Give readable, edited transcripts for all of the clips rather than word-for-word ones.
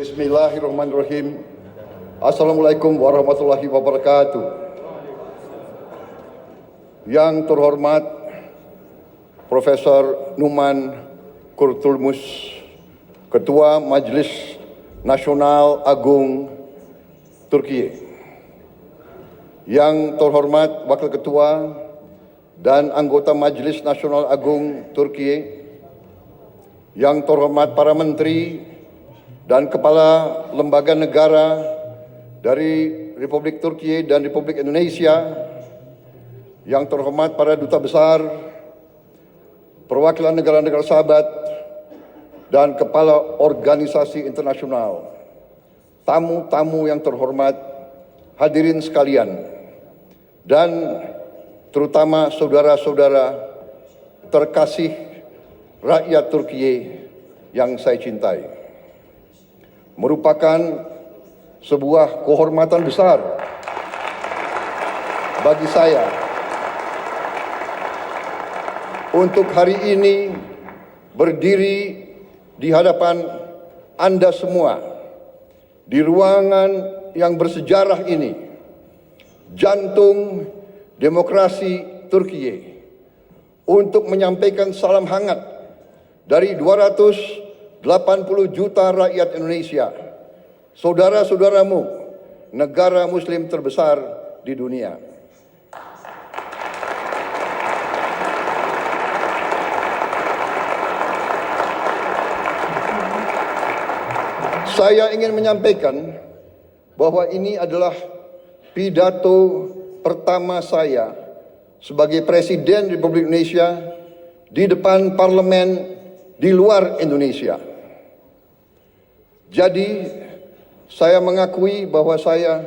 Bismillahirrahmanirrahim. Assalamualaikum warahmatullahi wabarakatuh. Yang terhormat Profesor Numan Kurtulmus, Ketua Majelis Nasional Agung Turkiye. Yang terhormat Wakil Ketua dan anggota Majelis Nasional Agung Turkiye. Yang terhormat para menteri dan kepala lembaga negara dari Republik Turkiye dan Republik Indonesia, yang terhormat para duta besar, perwakilan negara-negara sahabat, dan kepala organisasi internasional, tamu-tamu yang terhormat, hadirin sekalian, dan terutama saudara-saudara terkasih rakyat Turkiye yang saya cintai. Merupakan sebuah kehormatan besar bagi saya untuk hari ini berdiri di hadapan Anda semua di ruangan yang bersejarah ini, jantung demokrasi Turkiye, untuk menyampaikan salam hangat dari 280 juta rakyat Indonesia, saudara-saudaramu, negara muslim terbesar di dunia. Saya ingin menyampaikan bahwa ini adalah pidato pertama saya sebagai Presiden Republik Indonesia di depan parlemen di luar Indonesia. Jadi, saya mengakui bahwa saya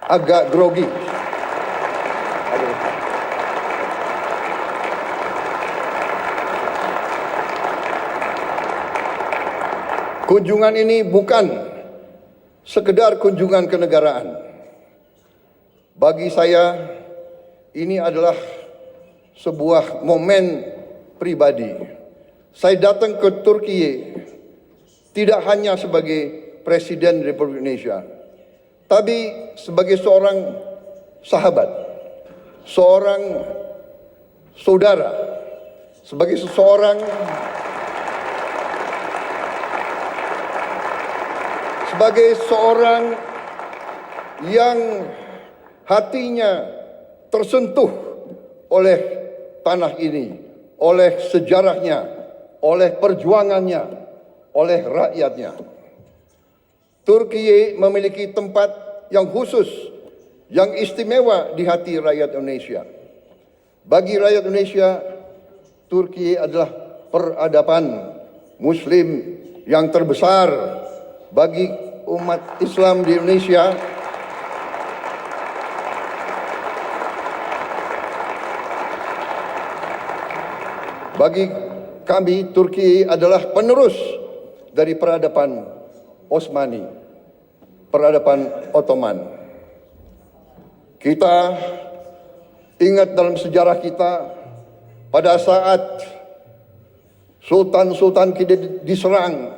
agak grogi. Kunjungan ini bukan sekedar kunjungan kenegaraan. Bagi saya, ini adalah sebuah momen pribadi. Saya datang ke Turkiye tidak hanya sebagai Presiden Republik Indonesia, tapi sebagai seorang sahabat, seorang saudara, sebagai seseorang yang hatinya tersentuh oleh tanah ini, oleh sejarahnya, oleh perjuangannya, oleh rakyatnya. Turkiye memiliki tempat yang khusus, yang istimewa di hati rakyat Indonesia. Bagi rakyat Indonesia, Turkiye adalah peradaban muslim yang terbesar. Bagi umat Islam di Indonesia, bagi kami, Turkiye adalah penerus dari peradaban Osmani, peradaban Ottoman. Kita ingat dalam sejarah kita, pada saat sultan-sultan kita diserang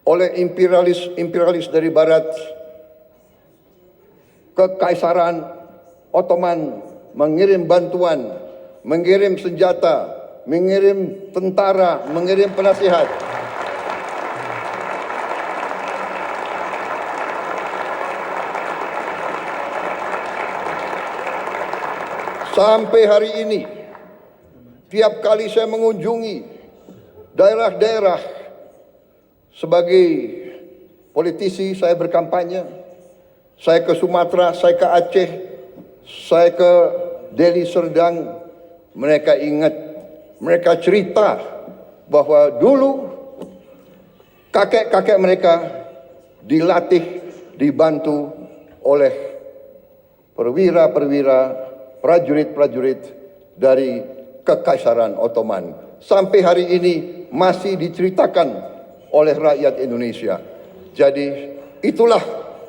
oleh imperialis dari barat, Kekaisaran Ottoman mengirim bantuan, mengirim senjata, mengirim tentara, mengirim penasihat. Sampai hari ini, tiap kali saya mengunjungi daerah-daerah sebagai politisi, saya berkampanye, saya ke Sumatera, saya ke Aceh, saya ke Deli Serdang, mereka ingat, mereka cerita bahwa dulu kakek-kakek mereka dilatih, dibantu oleh perwira-perwira, prajurit-prajurit dari Kekaisaran Ottoman. Sampai hari ini masih diceritakan oleh rakyat Indonesia. Jadi itulah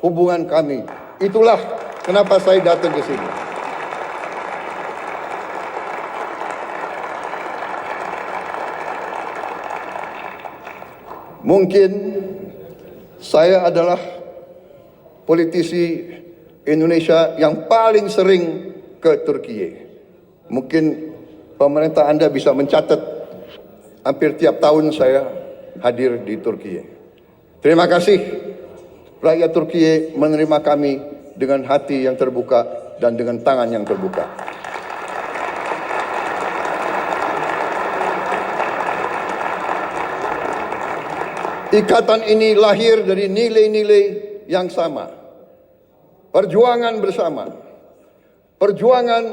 hubungan kami. Itulah kenapa saya datang ke sini. Mungkin Saya adalah politisi Indonesia yang paling sering ke Turki. Mungkin pemerintah Anda bisa mencatat hampir tiap tahun saya hadir di Turki. Terima kasih rakyat Turki menerima kami dengan hati yang terbuka dan dengan tangan yang terbuka. Ikatan ini lahir dari nilai-nilai yang sama. Perjuangan bersama. Perjuangan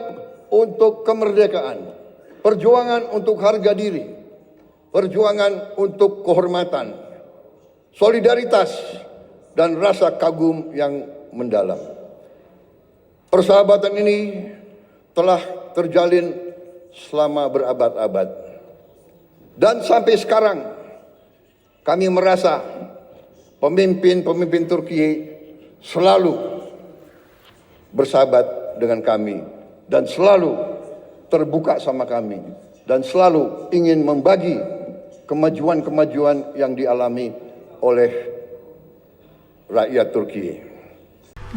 untuk kemerdekaan. Perjuangan untuk harga diri. Perjuangan untuk kehormatan. Solidaritas dan rasa kagum yang mendalam. Persahabatan ini telah terjalin selama berabad-abad. Dan sampai sekarang kami merasa pemimpin-pemimpin Turki selalu bersahabat dengan kami dan selalu terbuka sama kami dan selalu ingin membagi kemajuan-kemajuan yang dialami oleh rakyat Turki.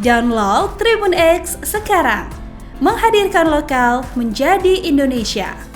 Download Tribun X sekarang, menghadirkan lokal menjadi Indonesia.